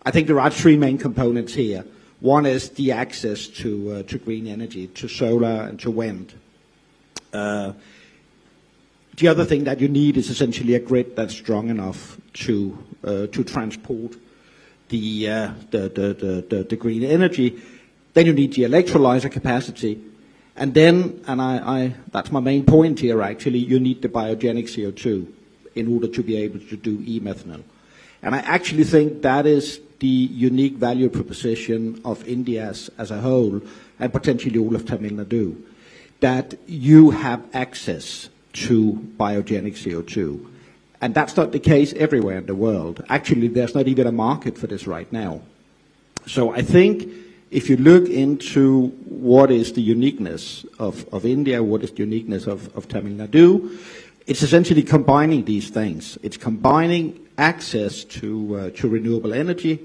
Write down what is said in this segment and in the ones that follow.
I think there are three main components here. One is the access to green energy, to solar and to wind. The other thing that you need is essentially a grid that's strong enough to transport the green energy. Then you need the electrolyzer capacity, and then, that's my main point here actually, you need the biogenic CO2 in order to be able to do e-methanol. And I actually think that is the unique value proposition of India as a whole, and potentially all of Tamil Nadu, that you have access to biogenic CO2. And that's not the case everywhere in the world. Actually, there's not even a market for this right now. So I think if you look into what is the uniqueness of India, what is the uniqueness of Tamil Nadu, it's essentially combining these things. It's combining access to renewable energy.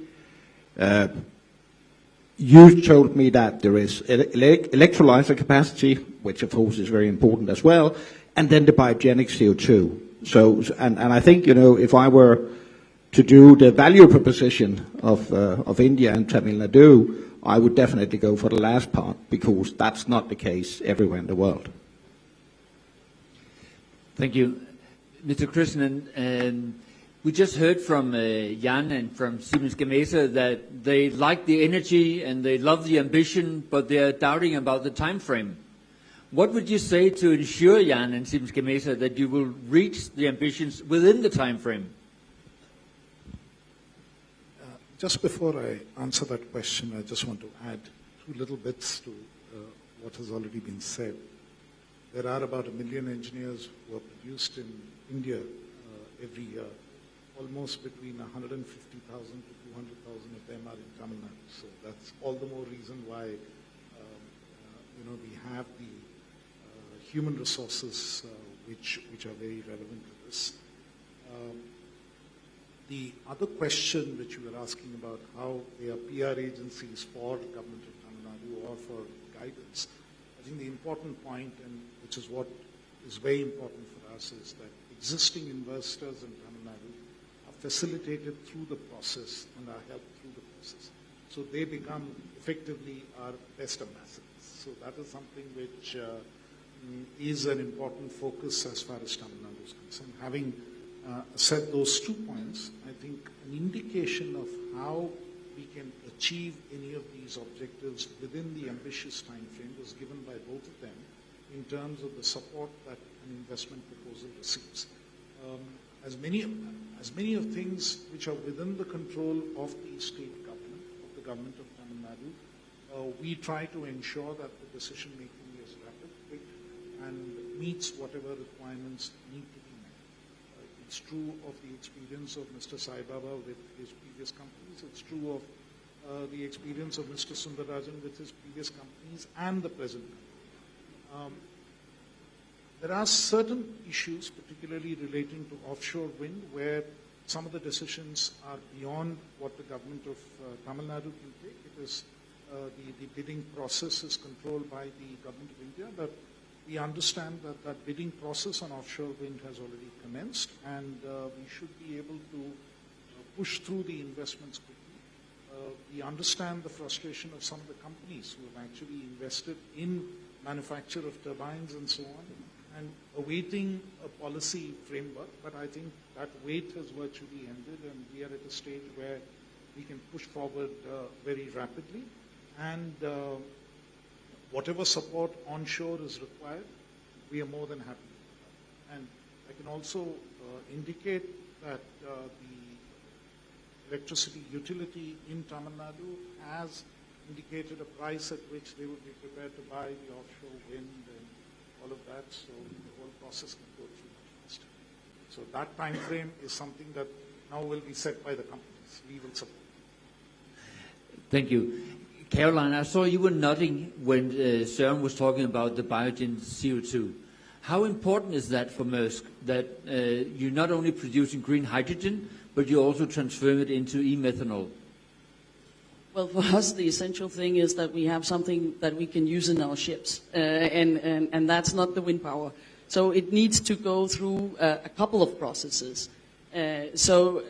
You told me that there is electrolyzer capacity, which of course is very important as well, and then the biogenic CO2. So, and I think, you know, if I were to do the value proposition of India and Tamil Nadu, I would definitely go for the last part, because that's not the case everywhere in the world. Thank you. Mr. Krishnan, we just heard from Jan and from Siemens Gamesa that they like the energy and they love the ambition, but they are doubting about the time frame. What would you say to ensure, Jan and Siemens Gamesa, that you will reach the ambitions within the time frame? Just before I answer that question, I just want to add two little bits to what has already been said. There are about 1 million engineers who are produced in India every year. Almost between 150,000 to 200,000 of them are in Tamil Nadu. So that's all the more reason why we have the human resources which are very relevant to this. The other question which you were asking about how they are PR agencies for the government of Tamil Nadu or for guidance, I think the important point, and which is what is very important for us, is that existing investors in Tamil Nadu are facilitated through the process and are helped through the process. So they become effectively our best ambassadors. So that is something which is an important focus as far as Tamil Nadu is concerned. Having said those 2 points, I think an indication of how we can achieve any of these objectives within the ambitious time frame was given by both of them in terms of the support that an investment proposal receives. As many of things which are within the control of the state government, of the government of Tamil Nadu, we try to ensure that the decision making is rapid, quick, and meets whatever requirements need to be met. It's true of the experience of Mr. Sai Baba with his previous companies. It's true of the experience of Mr. Sundarajan with his previous companies and the present company. There are certain issues, particularly relating to offshore wind, where some of the decisions are beyond what the government of Tamil Nadu can take. It is the bidding process is controlled by the government of India, but we understand that that bidding process on offshore wind has already commenced, and we should be able to push through the investments quickly. We understand the frustration of some of the companies who have actually invested in manufacture of turbines and so on, and awaiting a policy framework, but I think that wait has virtually ended, and we are at a stage where we can push forward very rapidly, and whatever support onshore is required, we are more than happy with that. And I can also indicate that the electricity utility in Tamil Nadu has indicated a price at which they would be prepared to buy the offshore wind and all of that, so the whole process can go through much faster. So that time frame is something that now will be set by the companies. We will support. Thank you. Caroline, I saw you were nodding when Søren was talking about the biogen CO2. How important is that for Maersk, that you're not only producing green hydrogen, but you also transform it into e-methanol? Well, for us, the essential thing is that we have something that we can use in our ships, and that's not the wind power. So it needs to go through a couple of processes. So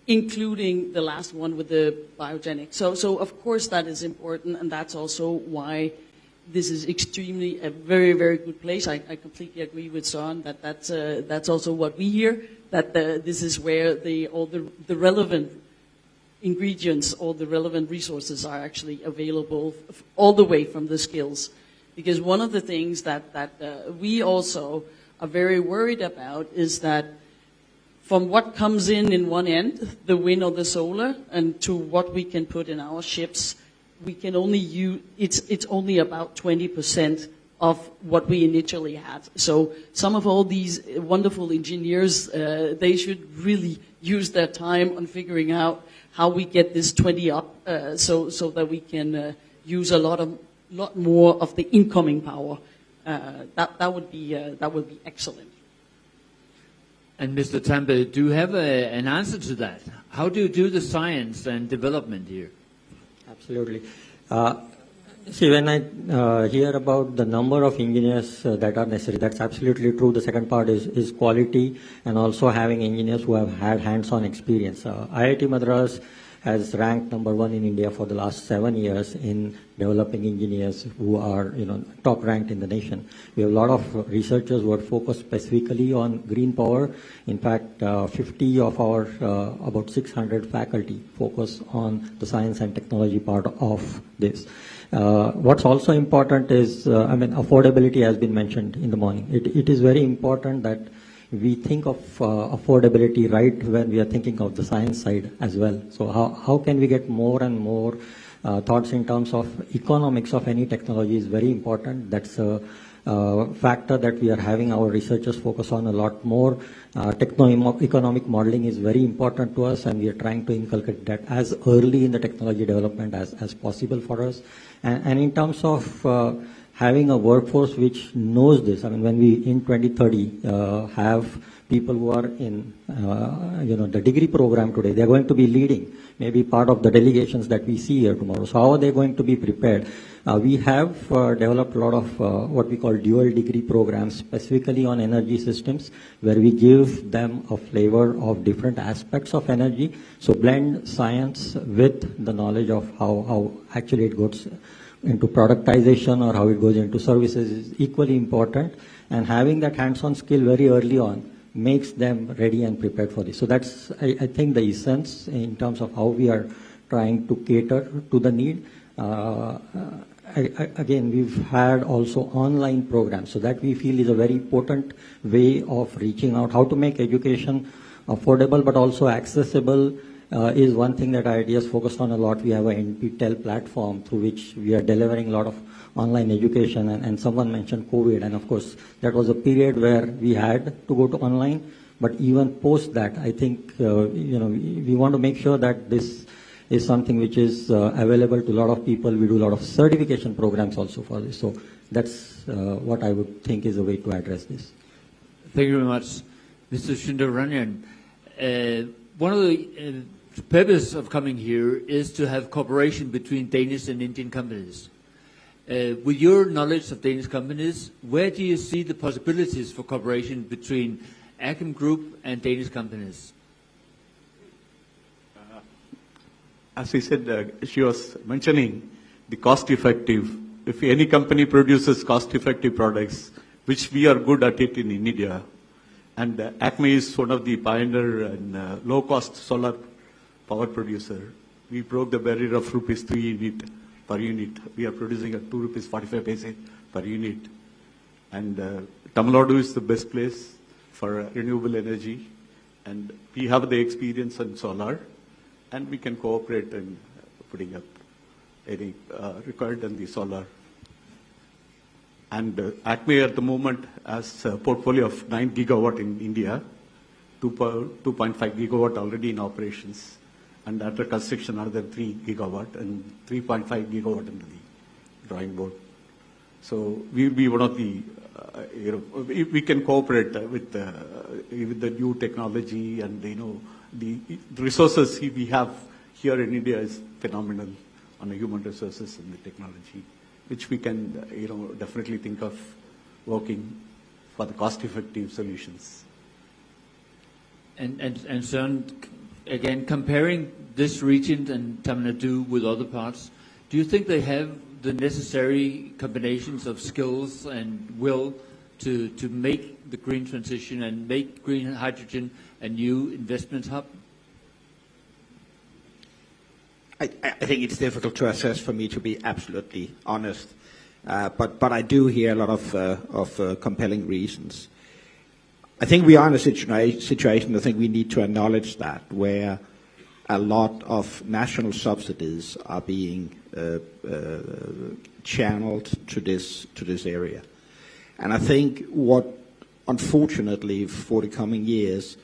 including the last one with the biogenic. So of course that is important, and that's also why this is extremely a very, very good place. I completely agree with Søren that that's also what we hear, that this is where all the relevant ingredients, all the relevant resources are actually available all the way from the skills. Because one of the things that we also are very worried about is that from what comes in one end, the wind or the solar, and to what we can put in our ships, we can only use, it's only about 20% of what we initially had. So some of all these wonderful engineers, they should really use their time on figuring out how we get this 20 up, so that we can use a lot more of the incoming power. That would be excellent. And Mr. Tambe, do you have an answer to that? How do you do the science and development here? Absolutely. See, when I hear about the number of engineers that are necessary, that's absolutely true. The second part is quality, and also having engineers who have had hands-on experience. IIT Madras has ranked #1 in India for the last 7 years in developing engineers who are, top ranked in the nation. We have a lot of researchers who are focused specifically on green power. In fact, 50 of our about 600 faculty focus on the science and technology part of this. What's also important is, affordability has been mentioned in the morning. It is very important that we think of affordability right when we are thinking of the science side as well. So how can we get more and more thoughts in terms of economics of any technology is very important. That's a factor that we are having our researchers focus on a lot more. Economic modeling is very important to us, and we are trying to inculcate that as early in the technology development as possible for us. And in terms of having a workforce which knows this, when we in 2030 have people who are in the degree program today, they're going to be leading maybe part of the delegations that we see here tomorrow. So how are they going to be prepared? We have developed a lot of what we call dual degree programs, specifically on energy systems, where we give them a flavor of different aspects of energy. So blend science with the knowledge of how actually it goes into productization or how it goes into services is equally important. And having that hands-on skill very early on makes them ready and prepared for this. So that's, I think, the essence in terms of how we are trying to cater to the need. Again, we've had also online programs, so that we feel is a very important way of reaching out. How to make education affordable but also accessible is one thing that IIT has focused on a lot. We have an NPTEL platform through which we are delivering a lot of online education, and someone mentioned COVID, and of course that was a period where we had to go to online, but even post that, I think we want to make sure that this is something which is available to a lot of people. We do a lot of certification programs also for this, so that's what I would think is a way to address this. Thank you very much, Mr. Sundaranjan. One of the purpose of coming here is to have cooperation between Danish and Indian companies. With your knowledge of Danish companies, where do you see the possibilities for cooperation between Akem Group and Danish companies? As we said, she was mentioning the cost-effective. If any company produces cost-effective products, which we are good at it in India, and Acme is one of the pioneer and low-cost solar power producer. We broke the barrier of ₹3 per unit. We are producing at ₹2.45 per unit. And Tamil Nadu is the best place for renewable energy. And we have the experience in solar, and we can cooperate in putting up any required in the solar. And Acme at the moment has a portfolio of 9 gigawatt in India, 2.5 gigawatt already in operations, and under construction another 3 gigawatt and 3.5 gigawatt into the drawing board. So we will be one of the, we can cooperate with the new technology, and the resources we have here in India is phenomenal on the human resources and the technology, which we can, definitely think of working for the cost-effective solutions. And Søren, again, comparing this region and Tamil Nadu with other parts, do you think they have the necessary combinations of skills and will to make the green transition and make green hydrogen a new investment hub? I think it's difficult to assess for me, to be absolutely honest. But I do hear a lot of compelling reasons. I think we are in a situation, I think we need to acknowledge that, where a lot of national subsidies are being channeled to this area. And I think what, unfortunately, for the coming years,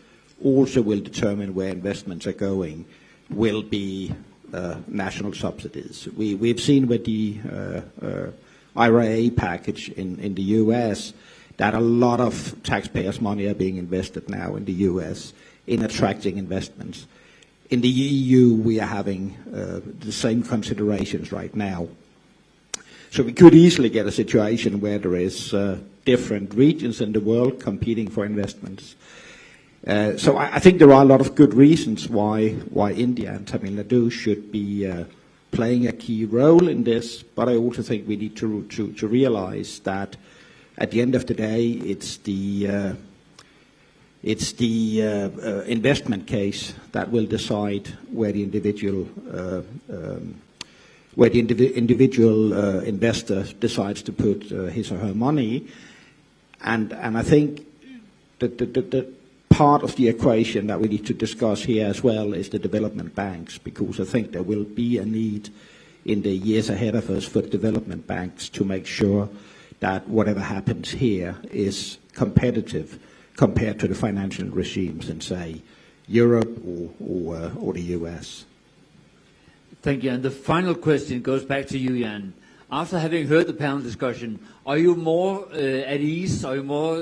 also will determine where investments are going will be national subsidies. We've seen with the IRA package in the US that a lot of taxpayers' money are being invested now in the US in attracting investments. In the EU, we are having the same considerations right now. So we could easily get a situation where there is different regions in the world competing for investments. So I think there are a lot of good reasons why India and Tamil Nadu should be playing a key role in this, but I also think we need to realize that at the end of the day, it's the investment case that will decide where the individual investor decides to put his or her money, and I think that the part of the equation that we need to discuss here as well is the development banks, because I think there will be a need in the years ahead of us for development banks to make sure that whatever happens here is competitive compared to the financial regimes in, say, Europe or the US. Thank you. And the final question goes back to you, Jan. After having heard the panel discussion, are you more at ease? Are you more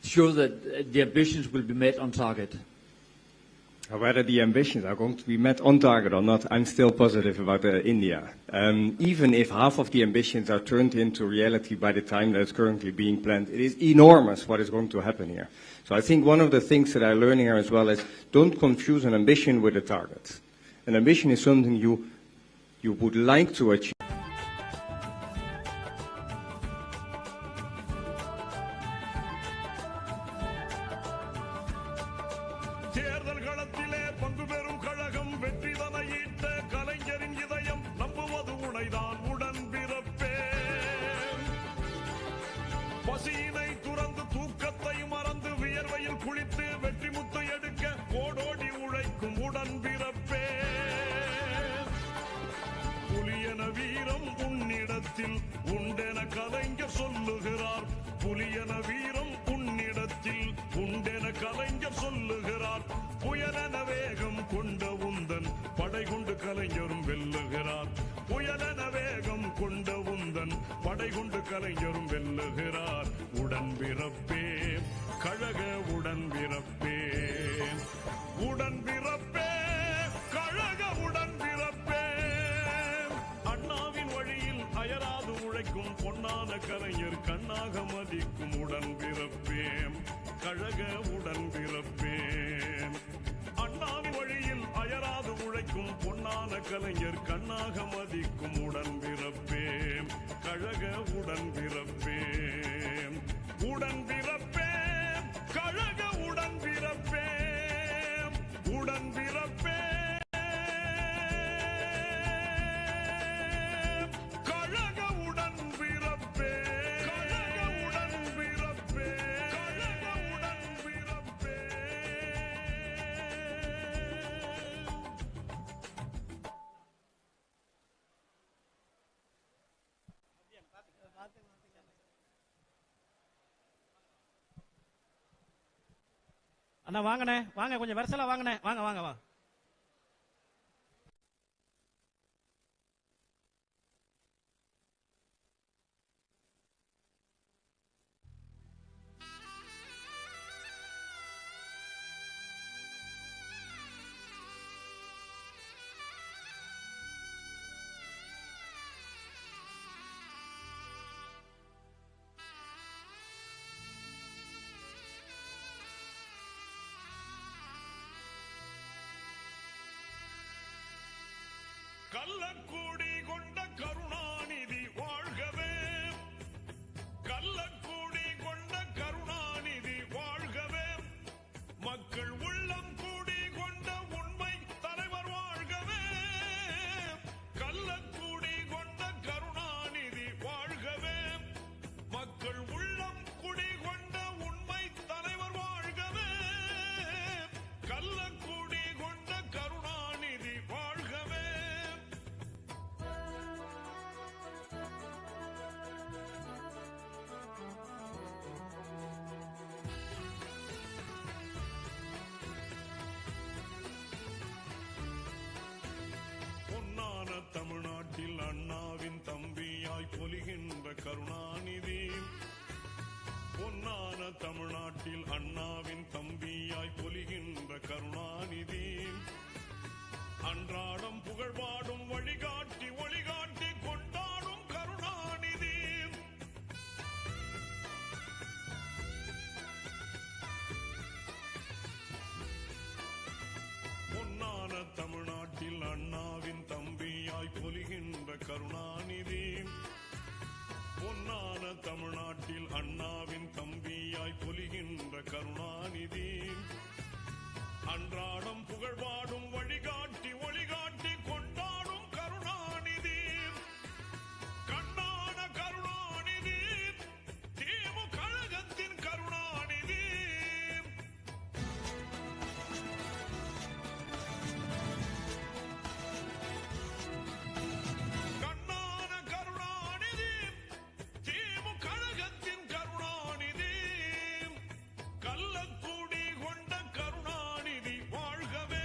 sure that the ambitions will be met on target? Whether the ambitions are going to be met on target or not, I'm still positive about India. Even if half of the ambitions are turned into reality by the time that it's currently being planned, it is enormous what is going to happen here. So I think one of the things that I'm learning here as well is don't confuse an ambition with a target. An ambition is something you would like to achieve. அண்ணா வாங்கண்ணே, வாங்க, கொஞ்சம் வரிசலா வாங்கண்ணே, வாங்க வாங்க வாங்க. கள்ளக்கூடி கொண்ட கருணாநிதி வாழ்கவே, கள்ளக்கூடி கொண்ட கருணாநிதி வாழ்கவே, மக்கள் உள்ளம் கூடி கொண்ட உண்மை தலைவர் வாழ்கவே, கள்ளக்கூடி கொண்ட கருணாநிதி வாழ்கவே, மக்கள் உள்ளம் குடி கொண்ட உண்மை தலைவர் வாழ்கவே, கள்ளக்கூடி கொண்ட கருணாநிதி வாழ்கவே. பொன்னான தமிழ்நாட்டில் அண்ணாவின் தம்பியாய் பொலிகின்ற கருணாநிதி, பொன்னான தமிழ்நாட்டில் அண்ணாவின் தம்பியாய் பொலிகின்ற கருணாநிதி, அன்றாடம் புகழ்பாடும் வழிகாட்டி ஒளிகாட்டி கொண்டாடும் கருணாநிதி, பொன்னான தமிழ்நாட்டில் அண்ணாவின் தம்பியாய் பொலிகின்ற கருணாநிதி, பொன்னான தமிழ்நாட்டில் அண்ணாவின் தம்பியாய் பொலிகின்ற கருணாநிதி, அன்றாடம் புகழ்பாடும் வழிகாட்டி ஒளிகாட்டி கொண்டாடும் கருணாநிதி, கண்ணான கருணாநிதி, திமுக கழகத்தின் கருணாநிதி, கண்ணான கருணாநிதி, திமுக கழகத்தின் கருணாநிதி, கள்ளக்கூடி கொண்ட கருணாநிதி வாழ்கவே.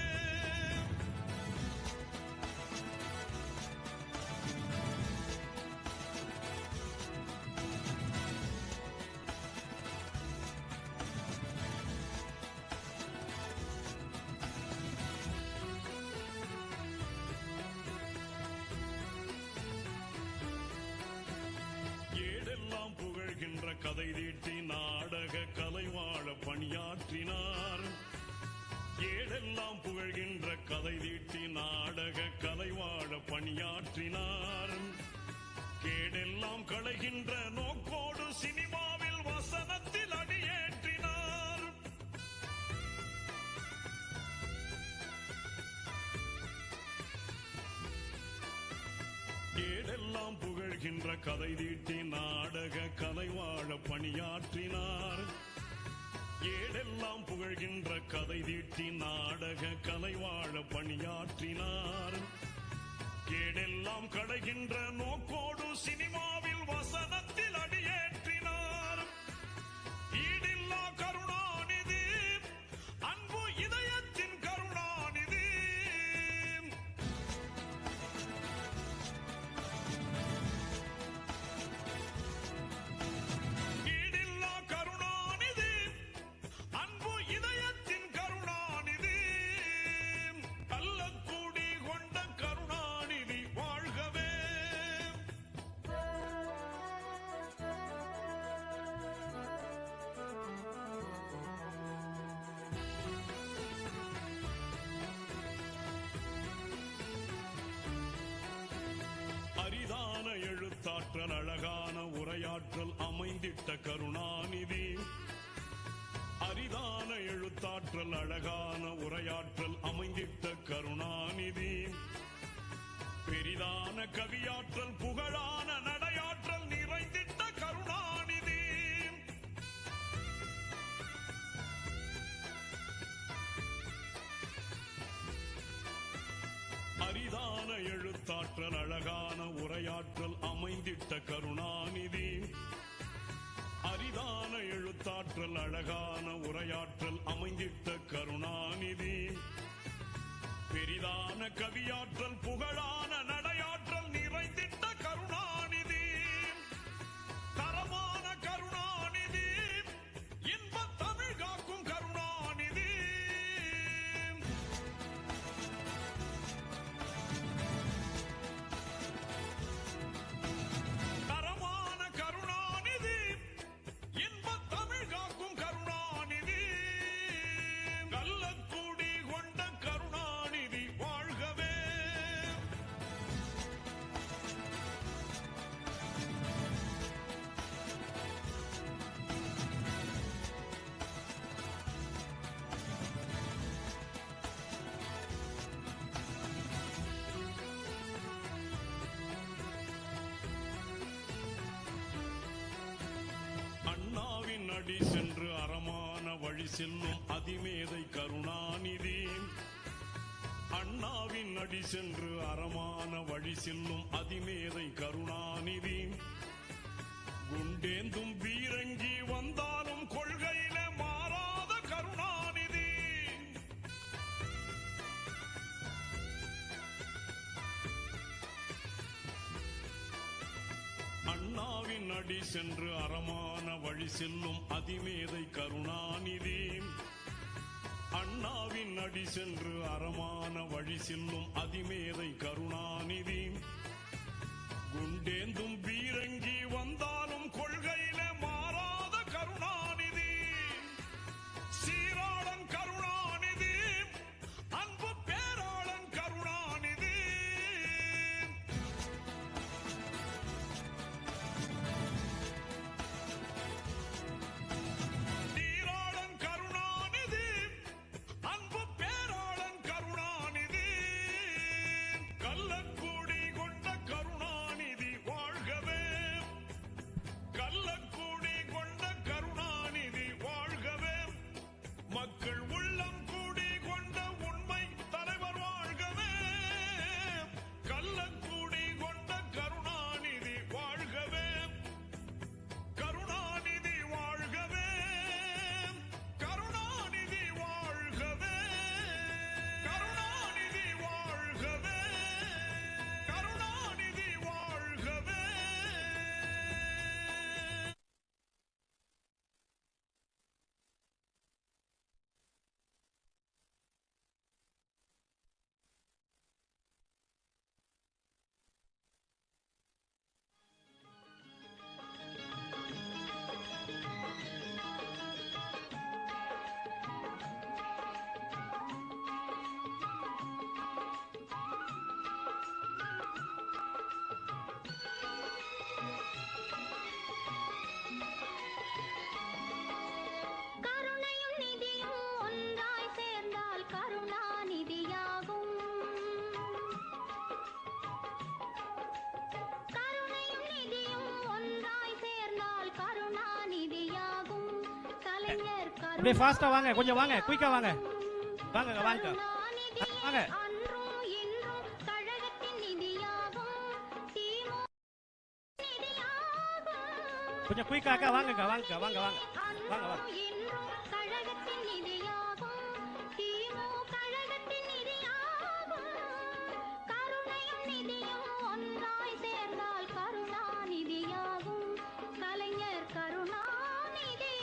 ஏடெல்லாம் புகழ்கின்ற கதை தீட்டி நாடக கலைவாழ பணியாற்றினார், ஏடெல்லாம் புகழ்கின்ற கதை தீட்டி நாடக கலைவாழ பணியாற்றினார், கேடெல்லாம் களைகின்ற நோக்கோடு சினிமாவில் வசனத்தில் அடியேற்றினார், ஏடெல்லாம் புகழ்கின்ற கதை தீட்டி நாடக கலைவாழ பணியாற்றினார், ஏடெல்லாம் புகழ்கின்ற கதை தீட்டி நாடக கலைவாழ பணியாற்றினார், கேடெல்லாம் களைகின்ற நோக்கோடு சினிமாவில் வசனத்தில் அடியேற்றினார், ஈடில்லா கருணாநிதி, அன்பு இதயத்தின் கருணாநிதி, ஈடில்லா கருணாநிதி, அன்பு இதயத்தின் கருணாநிதி, கள்ளக்கூடி கொண்ட கருணாநிதி வாழ்கவே. அரிதான எழுத்தாற்றல் அழகான உரையாற்றல் அமைந்திட்ட கருணாநிதி, அரிதான எழுத்தாற்றல் அழகான உரையாற்றல் அமைந்திட்ட கருணாநிதி, பெரிதான கவியாற்றல் புகழான நடையாற்றல் நிறைந்திட்ட கருணாநிதி, அரிதான எழுத்தாற்றல் அழகான உரையாற்றல் அமைந்திட்ட கருணாநிதி, அரிதான எழுத்தாற்றல் அழகான உரையாற்றல் அமைந்திட்ட கருணாநிதி, பெரிதான கவியாற்றல் புகழான நடையாற்றல் நிறைந்திட்ட கருணாநிதி, தரமான கருணாநிதி, இன்பத் தமிழ் காக்கும் கருணாநிதி, தரமான கருணாநிதி, இன்பத் தமிழ் காக்கும் கருணாநிதி, கள்ளக்கூடி கொண்ட கருணாநிதி வாழ்கவே. செல்லும் அதிமேதை கருணாநிதி அண்ணாவின் அடி சென்று அறமான வழி செல்லும் அதிமேதை கருணாநிதி குண்டேந்தும் பீரங்கி வந்தாலும் கொள்கையில மாறாத கருணாநிதி அண்ணாவின் அடி சென்று அறமான வழி செல்லும் அதிமேதை கருணாநிதி அண்ணாவின் அடி சென்று அறமான வழி செல்லும் அதிமேதை கருணாநிதி குண்டேந்தும் பீரங்கி வந்தாலும் கொள்கையில மாறாத கருணாநிதி சீராளன் கருணாநிதி அன்பு பேராளன் கருணாநிதி சீராளன் கருணாநிதி அன்பு பேராளன் கருணாநிதி கள்ளக்கூடி கொண்ட கருணாநிதி வாழ்கவே கள்ளக்கூடி கொண்ட கருணாநிதி வாழ்கவே மக்கள் உள்ளம் கூடி கொண்ட உண்மை தலைவர் வாழ்கவே கள்ளக்கூடி கொண்ட கருணாநிதி வாழ்கவே கருணாநிதி வாழ்கவே கருணாநிதி வாழ்கவே கருணாநிதி வாழ்கவே கருணாநிதி வாழ்கவே கருணையும் நிதியும் ஒன்றாய் சேர்ந்தால் கருணாநிதியாகும் கருணையும் நிதியும் ஒன்றாய் சேர்ந்தால் கருணாநிதியாகும் கலைஞர் அப்படியே ஃபாஸ்டா வாங்க, கொஞ்சம் வாங்க, குயிக்கா வாங்க. வாங்க வாங்க. வாங்க. அன்றும் இன்றும் கழகத்தின் நிதியாகும் திமுக நிதியாகும் கொஞ்சம் குயிக்காக்கா வாங்கக்கா, வாங்க வாங்க வாங்க. வாங்க வாங்க. இன்றும் கழகத்தின் நிதியாகும் திமுக கழகத்தின் நிதியாகும் கருணையும் நிதியும் ஒன்றாய் சேர்ந்தால் கருணாநிதியாகும் கலைஞர் கருணாநிதியாகும்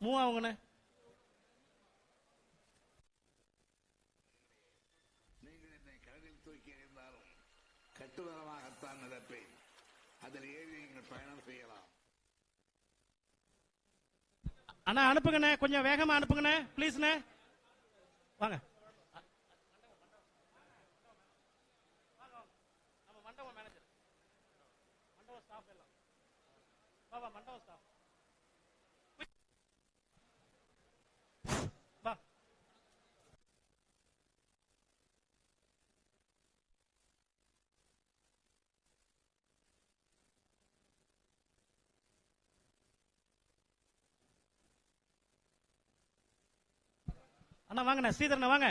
மூவ் ஆகுங்கண்ணே. நீங்கள் என்னை கடலில் தூக்கி எறிந்தாலும் கட்டுமரமாகத்தான் நடப்பேன். அதில் ஏறி நீங்கள் பயணம் செய்யலாம். அண்ணா அனுப்புங்கண்ணே, கொஞ்சம் வேகமா அனுப்புங்கண்ணே ப்ளீஸ்ண்ணே. வாங்க நம்ம மண்டபம் மேனேஜர், மண்டபம் ஸ்டாஃப் எல்லாம் வா, மண்டபம் ஸ்டாஃப் வா. அண்ணா வாங்கண்ணே, ஸ்ரீதரண்ணா வாங்க,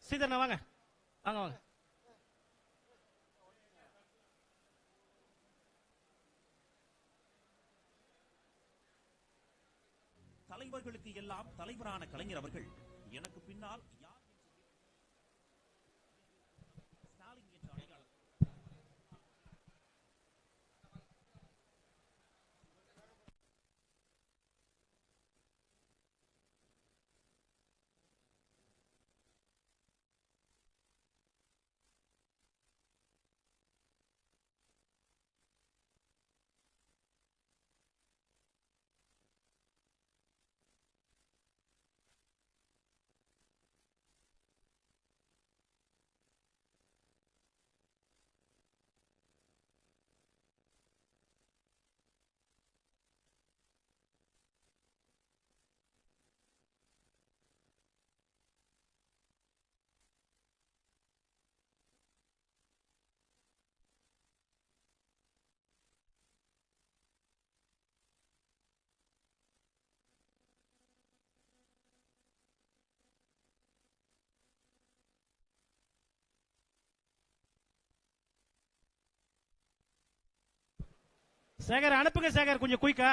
ஸ்ரீதரண்ணா வாங்க, வாங்க வாங்க. தலைவர்களுக்கு எல்லாம் தலைவரான கலைஞர் அவர்கள் எனக்கு பின்னால் யார் ஸ்டாலின் என்ற அடையாளம். சேகர் அனுப்புங்க, சேகர் கொஞ்சம் குயிக்கா.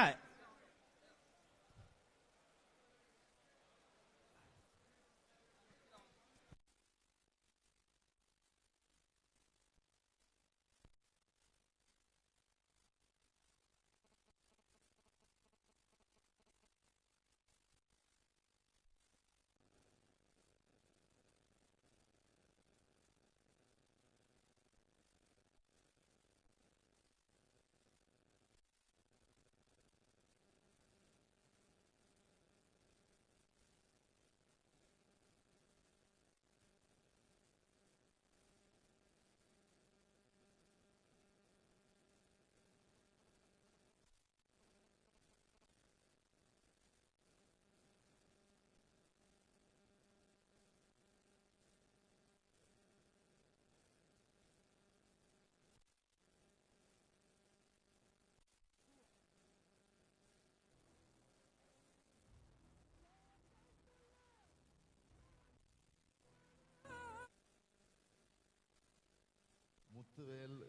முத்துவேல்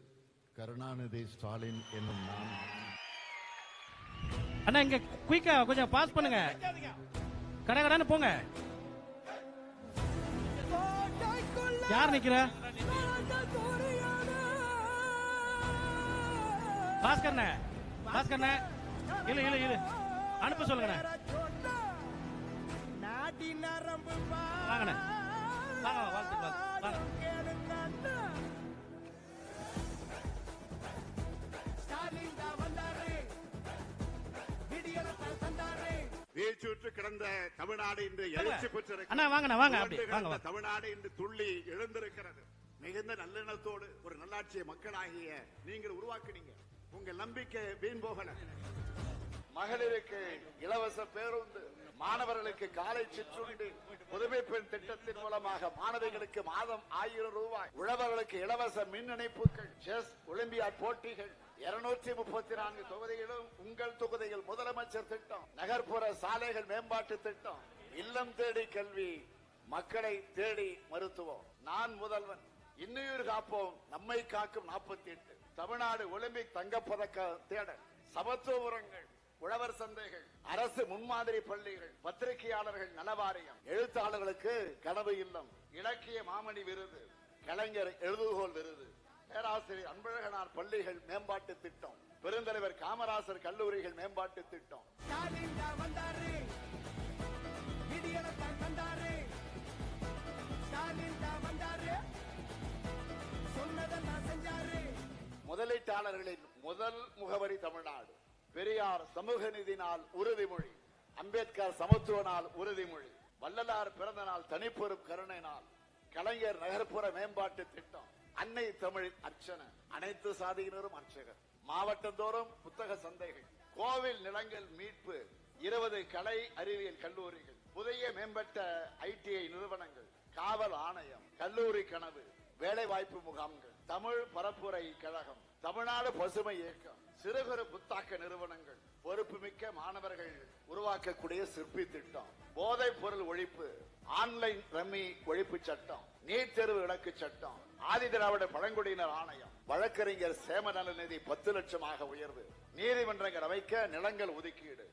கருணாநிதி ஸ்டாலின் என்னும் நான். அண்ணா இங்க குயிக்கா கொஞ்சம் பாஸ் பண்ணுங்க, கடகடான்னு போங்க. யார் நிக்கிற? பாஸ்கர்ண்ண, பாஸ்கர்ண்ண இல்ல இல்ல இல்ல அனுப்ப சொல்லுங்க. வாங்கண்ணே, வாங்க வாழ்த்துக்கு வாங்க. வீழ்ச்சியுற்று கிடந்த தமிழ்நாடு இன்று எழுச்சி பெற்றிருக்கிறது. தமிழ்நாடு இன்று துள்ளி எழுந்திருக்கிறது. மிகுந்த நல்லெண்ணத்தோடு ஒரு நல்லாட்சியை மக்களாகிய நீங்கள் உருவாக்குனீங்க. உங்கள் நம்பிக்கை வீண் போகல. மகளிருக்கு இலவச பேருந்து, மாணவர்களுக்கு காலை சிற்றுண்டி, புதுமை பெண் திட்டத்தின் மூலமாக மாணவிகளுக்கு மாதம் 1000 ரூபாய், உழவர்களுக்கு இலவச மின் இணைப்புகள், செஸ் ஒலிம்பியாட் போட்டிகள், 234 தொகுதிகளும் உங்கள் தொகுதியில் முதலமைச்சர் திட்டம், நகர்ப்புற சாலைகள் மேம்பாட்டு திட்டம், இல்லம் தேடி கல்வி, மக்களை தேடி மருத்துவம், நான் முதல்வன், இன்னுயிர் காப்போம், நம்மை காக்கும் 48, தமிழ்நாடு ஒலிம்பிக் தங்கப்பதக்க தேடல், சமத்துவபுரங்கள், உழவர் சந்தைகள், அரசு முன்மாதிரி பள்ளிகள், பத்திரிகையாளர்கள் நலவாரியம், எழுத்தாளர்களுக்கு கனவு இல்லம், இலக்கிய மாமணி விருது, கலைஞர் எழுதுகோள் விருது, பேராசிரியர் அன்பழகனார் பள்ளிகள் மேம்பாட்டு திட்டம், பெருந்தலைவர் காமராசர் கல்லூரிகள் மேம்பாட்டு திட்டம். எழுத்தாளர்களின் முதல் முகவரி தமிழ்நாடு. பெரியார் சமூக நீதி நாள் உறுதிமொழி, அம்பேத்கர் சமத்துவ நாள் உறுதிமொழி, வள்ளலார் பிறந்த நாள் தனிப்பெரும் கருணை நாள், கலைஞர் நகர்ப்புற மேம்பாட்டு திட்டம், அன்னை தமிழ் அர்ச்சனை, அனைத்து சாதியினரும் அர்ச்சகர், மாவட்டந்தோறும் புத்தக சந்தைகள், கோவில் நிலங்கள் மீட்பு, 20 கலை அறிவியல் கல்லூரிகள், புதிய மேம்பட்ட ITI நிறுவனங்கள், காவல் ஆணையம், கல்லூரி கனவு, வேலைவாய்ப்பு முகாம்கள், தமிழ் பரப்புரை கழகம், தமிழ்நாடு பசுமை இயக்கம், சிறு குறு புத்தாக்க நிறுவனங்கள், பொறுப்புமிக்க மாணவர்கள் உருவாக்கக்கூடிய சிற்பி திட்டம், போதைப் பொருள் ஒழிப்பு, ஆன்லைன் ரம்மி ஒழிப்பு சட்டம், நீட் தேர்வு இலக்கு சட்டம், ஆதிதிராவிட பழங்குடியினர் ஆணையம், வழக்கறிஞர் சேம நல நிதி 10 லட்சமாக உயர்வு, நீதிமன்றங்கள் அமைக்க நிலங்கள் ஒதுக்கீடு.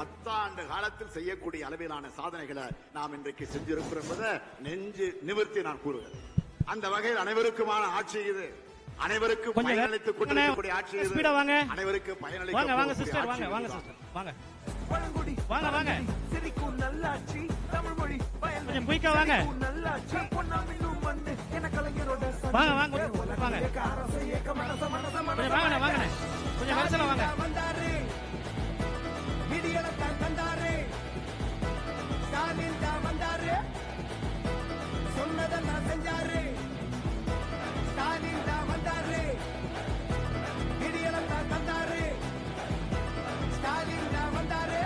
பத்தாண்டு காலத்தில் செய்யக்கூடிய அளவிலான சாதனைகளை நாம் இன்றைக்கு செஞ்சிருக்கிறோம் என்பதை நெஞ்சு நிமிர்த்தி நான் கூறுகிறேன். அந்த வகையில் அனைவருக்குமான ஆட்சி இது, அனைவருக்கும் பயனளித்துக் கொண்டிருக்கக்கூடிய ஆட்சி இது, அனைவருக்கும் பயனளிக்க வாங்க சிஸ்டர், வாங்க வாங்க சிஸ்டர், வாங்க வாங்க வாங்க சிரிக்கும் நல்லாட்சி தமிழ் மொழி கொஞ்சம் குயிக்கா வாங்க, வாங்க வாங்க வாங்க வாங்க வாங்க கொஞ்சம் வரசல வாங்க. சொன்னதெல்லாம் செஞ்சாரு ஸ்டாலின் தான் வந்தாரு, விடியலத்தான் தந்தாரு, ஸ்டாலின் தான் வந்தாரு,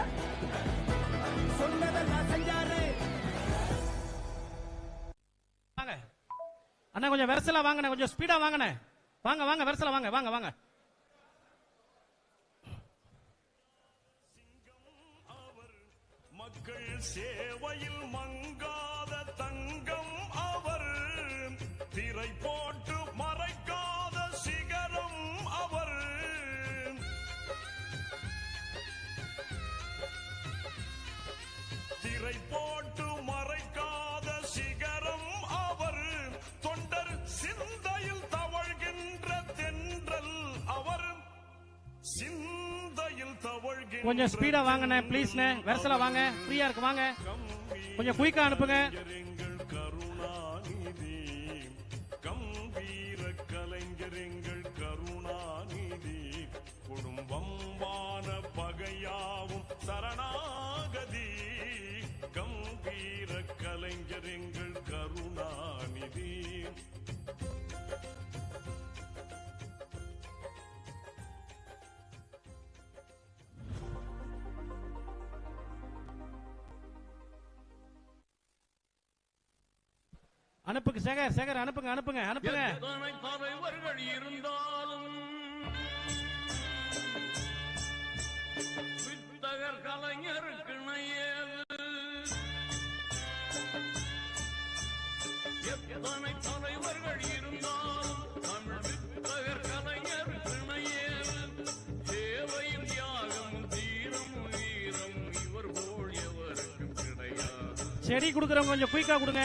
சொன்னதெல்லாம் செஞ்சாரு. வாங்க அண்ணா கொஞ்சம் வெரசலா வாங்கண்ணே, கொஞ்சம் ஸ்பீடா வாங்கண்ணே, வாங்க வாங்க வெரசலா வாங்க, வாங்க வாங்க. மக்கள் சேவையில் மங்காத தங்கம் அவர், திரை போட்டு மறைக்காத சிகரம் அவர், திரை போட்டு மறைக்காத சிகரம் அவர், தொண்டர் சிந்தையில் தவழ்கின்ற தென்றல் அவர், சிந்தையில் தவழ்கின்ற. கொஞ்சம் ஸ்பீடா வாங்கண்ணே ப்ளீஸ்ண்ணே, வெரசலா வாங்க, ஃப்ரீயா இருக்கு வாங்க, கொஞ்சம் குயிக்கா அனுப்புங்க. கருணாநிதி கம்பீர கலைஞரெங்கள் கருணாநிதி, குடும்பமான பகையாவும் சரணாகதி, கம்பீர கலைஞரெங்கள் கருணாநிதி. அனுப்புங்க சேகர், சேகர் அனுப்புங்க அனுப்புங்க அனுப்புங்க. தலைவர்கள் இருந்தாலும் வித்தகர் கலைஞருக்கு இணையது, எத்தனை தலைவர்கள் இருந்தாலும் தமிழ் வித்தகர் கலைஞருக்கு இணையது, சேவையும் தியாகமும் தீரமும் வீரம் இவர் போல் எவருக்கும் கிடையாது. செடி கொடுக்குறவங்க கொஞ்சம் குயிக்கா கொடுங்க.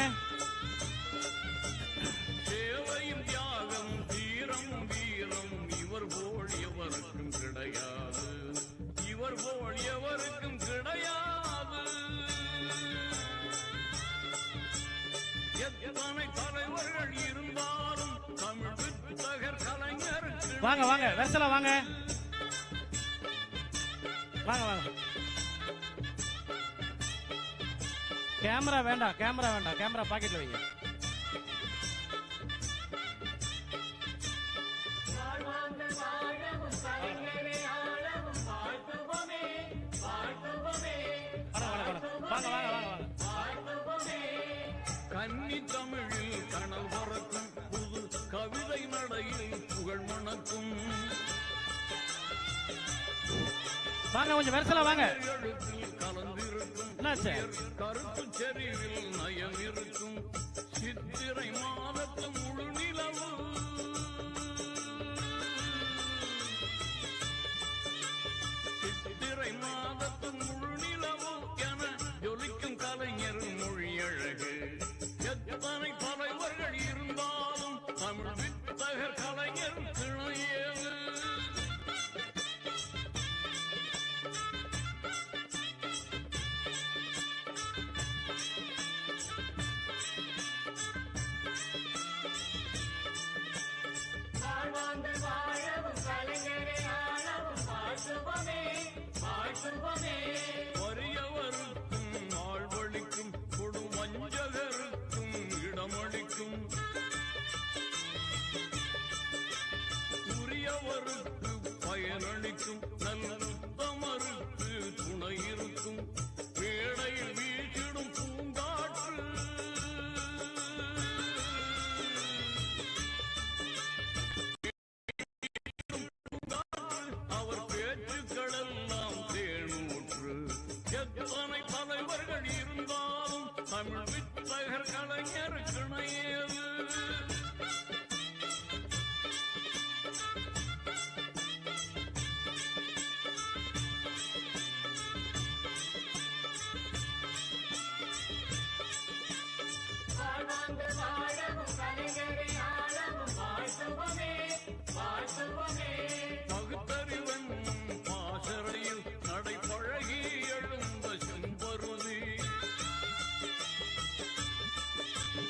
இவர் போல் எவருக்கும் கிடையாது. எத்தனை தலைவர்கள் இருந்தாலும் தமிழ் வித்தகர் கலைஞர். வாங்க வாங்க வெரசலா வாங்க, வாங்க வாங்க. கேமரா வேண்டாம், கேமரா வேண்டாம், கேமரா பாக்கெட்ல வைங்க. கன்னி தமிழில் கனல் பறக்கும் புது கவிதை நடையில் புகழ் மணக்கும். வாங்க கொஞ்சம் வெரசலா வாங்க. கலந்திருக்கும் கருத்து செறிவில் நயம் இருக்கும். சித்திரை மாத மாதத்து முழு நிலவு சித்திரை மாதத்து முழு நிலவு என ஜொலிக்கும் கலைஞர் மொழி அழகு எத்தனை தலைவர்கள் இருந்தாலும் தமிழ் வித்தகர் கலைஞர் திணையேது வறியவருக்கும் ஆழ்வழிக்கும் கொடும் வஞ்சகருக்கும் இடமளிக்கும் உரியவருக்கு பயனளிக்கும் நல்லுத்தமருக்கு துணை இருக்கும் வேளையில் வீழ்ச்சிடும் பூங்காற்று அவர் பேச்சுக்களெல்லாம் தேனூற்று எத்தனை தலைவர்கள் இருந்தாலும் தமிழ் வித்தகர் கலைஞர் கிணையது பகுத்தறிவன் பாசறையில் நடைபழகி எழுந்த செம்பருதி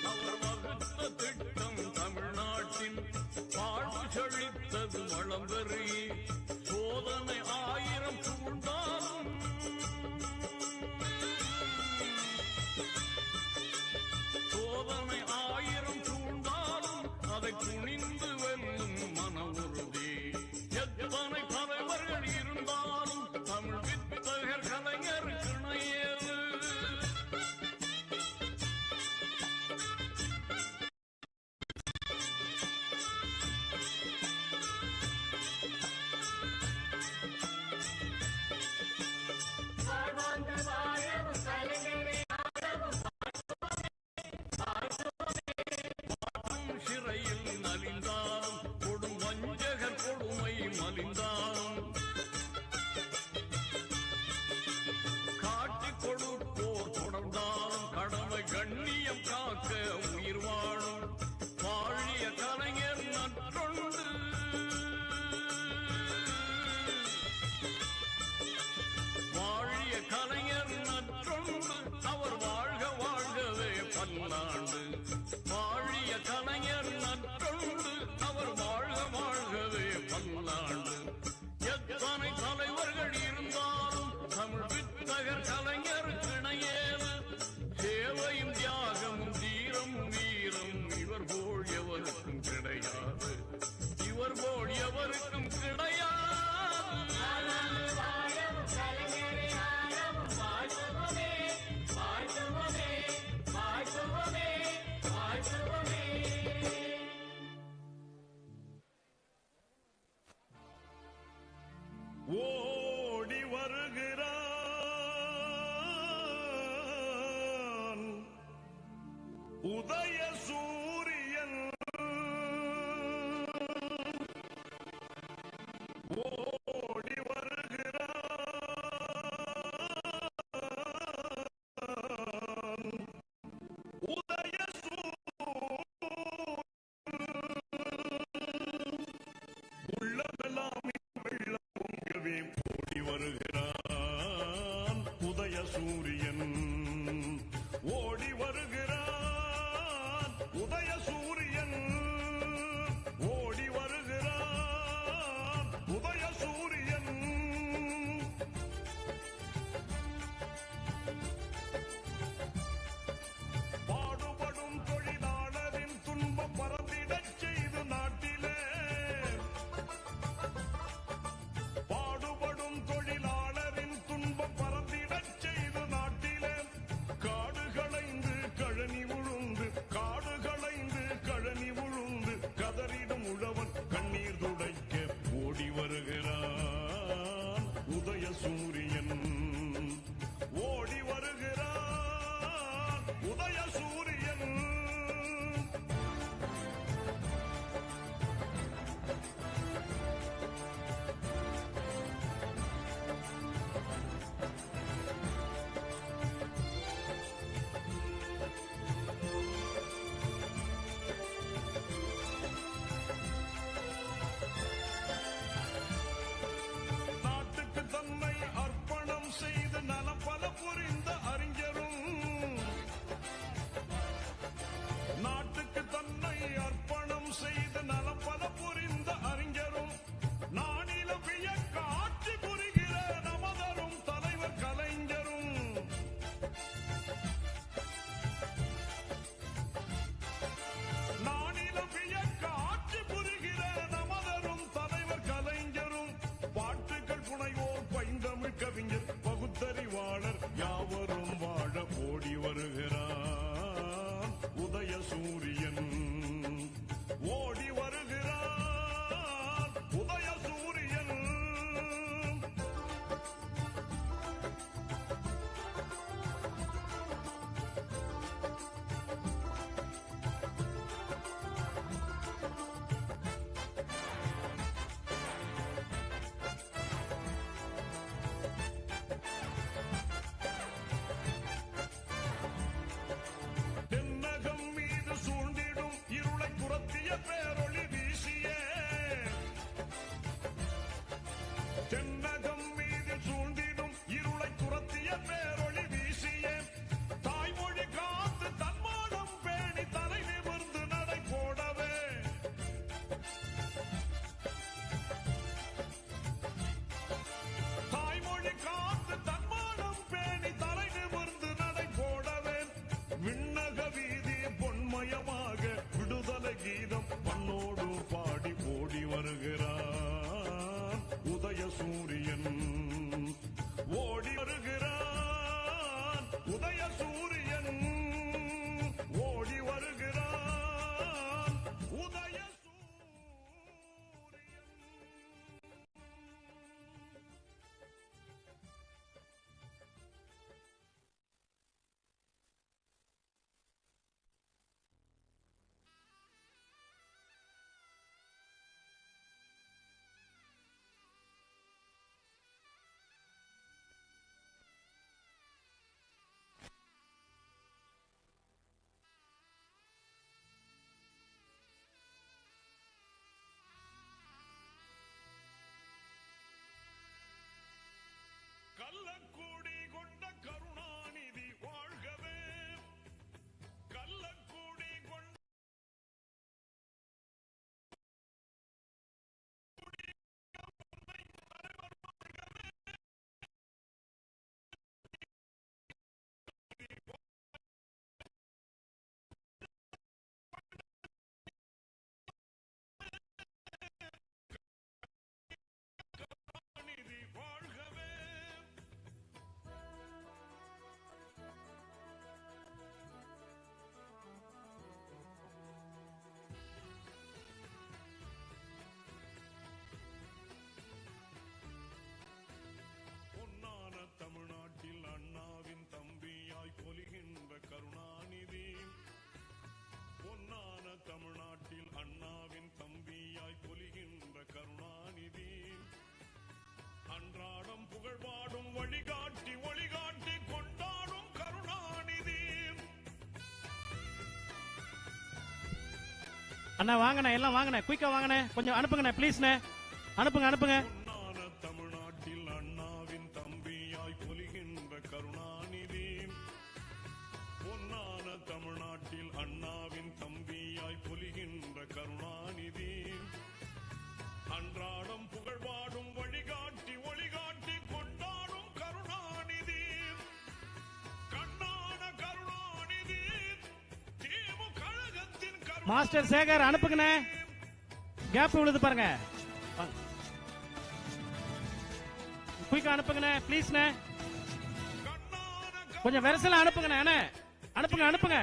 அவர் வகுத்த திட்டம் தமிழ்நாட்டின் வாழ்வு செழித்தது வளம்பெறி சோதனை 1000 சூழ்ந்தாலும் சோதனை 1000 சூழ்ந்தாலும் அதை துணிந்து வெல்லும் மன உறுதி எத்தனை தலைவர்கள் இருந்தாலும் தமிழ் வித்தகர் கலைஞர் கிணையது சிறையில் நலிந்தாலும் கொடும் வஞ்சகர் கொடுமை மலிந்தாலும் காட்டிக் கொடுப்போர் தொடர்ந்தாலும் கடமை கண்ணியம் காக்க உயிர் வாழும் வாழிய கலைஞர் நற்றொண்டு வாழிய கலைஞர் நற்றொண்டு அவர் வாழ்க வாழ்கவே பல்லாண்டு வாழிய கலைஞர் நற்றொண்டு அவர் வாழ்க வாழ்கவே பல்லாண்டு எத்தனை தலைவர்கள் இருந்தாலும் தமிழ் வித்தகர் கலைஞர் கிணையேது சேவையும் தியாகமும் தீரமும் வீரம் இவர் போல் எவருக்கும் கிடையாது இவர் போல் எவருக்கும் கிடையாது ஓடி வருகிறான் உதய சூரியன் ஓடி வருகிறான் உதய உள்ளமெல்லாம் வெள்ளம் பொங்கவே ஓடி வருகிறான் உதய சூரியன் ஓடி வருகிறான் புகழ்பாடும் வழிகாட்டி ஒளிகாட்டி கொண்டாடும் கருணாநிதி. அண்ணா வாங்கண்ணே, எல்லாம் வாங்கண்ணே, குயிக்கா வாங்கண்ணே, கொஞ்சம் அனுப்புங்கண்ணே ப்ளீஸ்ண்ணே, அனுப்புங்க. பொன்னான தமிழ்நாட்டில் அண்ணாவின் தம்பியாய் பொலிகின்ற கருணாநிதி. பொன்னான தமிழ்நாட்டில் அண்ணாவின் தம்பியாய் பொலிகின்ற கருணாநிதி. அன்றாடம் புகழ்பாடும் வழிகாட்டி ஒளிகாட்டி கொண்டாடும் கருணாநிதி. கண்ணான கருணாநிதி திமுக கழகத்தின் மாஸ்டர் சேகர் அனுப்புங்கண்ணே, கேப் விழுது பாருங்க, குயிக்கா அனுப்புங்கண்ணே ப்ளீஸ்ண்ணே, கொஞ்சம் வெரசல அனுப்புங்கண்ணே, அனுப்புங்க.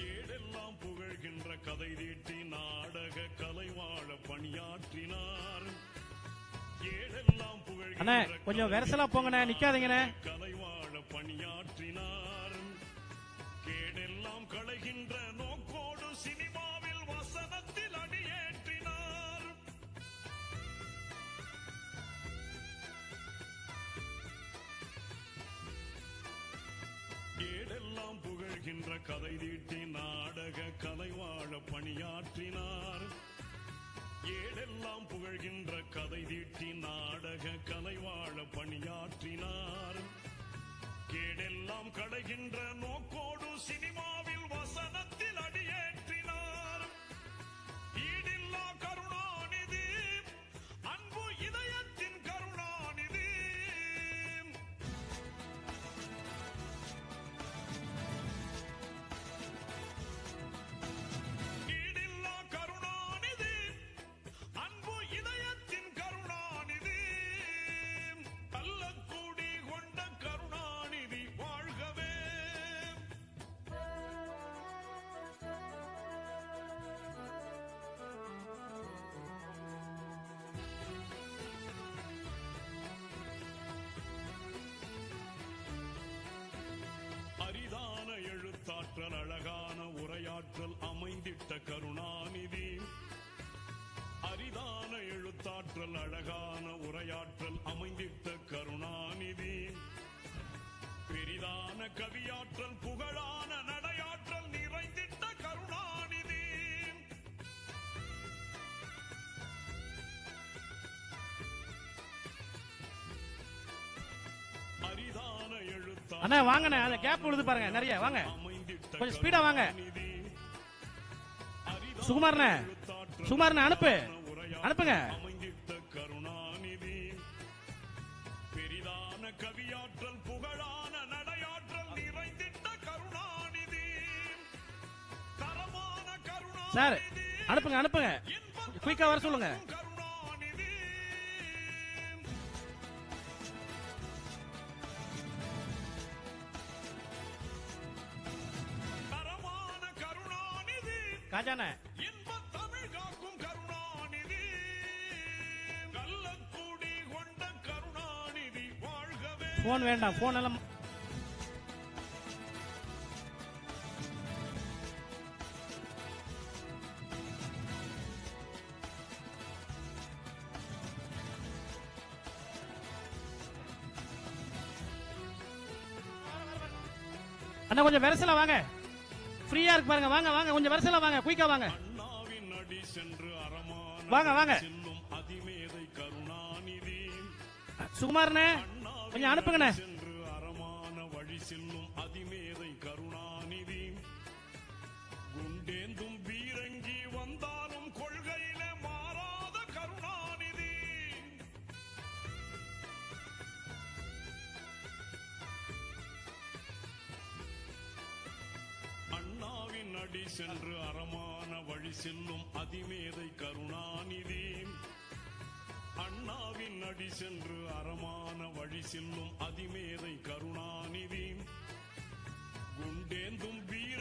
ஏடெல்லாம் புகழ்கின்ற கதை தீட்டி நாடக கலைவாழ பணியாற்றினார். ஏடெல்லாம் அண்ணே புகழ்கின்ற கொஞ்சம் வெரசலா போங்கண்ணே, நிக்காதீங்கண்ணே. கலைவாழ பணியாற்றினார். கேடெல்லாம் களைகின்ற நோக்கோடு சினிமாவில் வசனத்தில் அடியேற்றினார். ஏடெல்லாம் புகழ்கின்ற கதை தீட்டி நாடக கலைவாழ பணியாற்றினார். ஏடெல்லாம் புகழ்கின்ற கதை தீட்டி நாடக கலைவாழ பணியாற்றினார். கேடெல்லாம் களைகின்ற நோக்கோடு சினிமாவில் வசனத்தில் அடியேற்றினார். ஈடில்லா கருணாநிதி, அன்பு இதயத்தின் கருணாநிதி. ஈடில்லா கருணாநிதி, அன்பு இதயத்தின் கருணாநிதி. கள்ளக்கூடி கொண்ட கருணாநிதி வாழ்கவே. அரிதான எழுத்தாற்றல் அழகான உரையாற்றல் அமைந்திட்ட கருணாநிதி. அரிதான எழுத்தாற்றல் அழகான உரையாற்றல் அமைந்திட்ட கருணாநிதி. பெரிதான கவியாற்றல் புகழான நடையாற்றல் நிறைந்திட்ட கருணாநிதி. அரிதான எழுத்தாற்றல் அண்ணா வாங்கண்ணே, அந்த கேப் விழுது பாருங்க நிறைய, வாங்க கொஞ்சம் ஸ்பீடா வாங்க. சுகுமாரண்ணே அனுப்புங்க. அமைந்திட்ட கருணாநிதி. பெரிதான கவியாற்றல் புகழான நடையாற்றல் நிறைந்திட்ட கருணாநிதி. தரமான கருணாநிதி. சார் அனுப்புங்க, குயிக்கா வர சொல்லுங்க. கருணாநிதி. தரமான கருணாநிதி. காஜாண்ணே இன்பத் தமிழ் காக்கும் கருணாநிதி. கள்ளக்கூடி கொண்ட கருணாநிதி வாழ்கவே. போன் வேண்டாம், போன் எல்லாம் அண்ணா கொஞ்சம் வெரசலா வாங்க, ஃப்ரீயா இருக்கு பாருங்க, வாங்க கொஞ்சம் வெரசலா வாங்க, குயிக்கா வாங்க. அண்ணாவின் அடி சென்று அரமான வாங்க. செல்லும் அதிமேதை கருணாநிதி. சுகுமாரண்ணே கொஞ்சம் அனுப்புங்கண்ணே. சென்று அரமான வழி செல்லும் அதிமேதை கருணாநிதி. குண்டேந்தும் பீரங்கி வந்தாலும் கொள்கையில மாறாத கருணாநிதி. அண்ணாவின் அடி சென்று அரமான வழி செல்லும் அதிமேதை கருணாநிதி. அண்ணாவின் அடி சென்று அரமான வழி வழி செல்லும் அதிமேதை கருணாநிதி குண்டேந்தும் வீர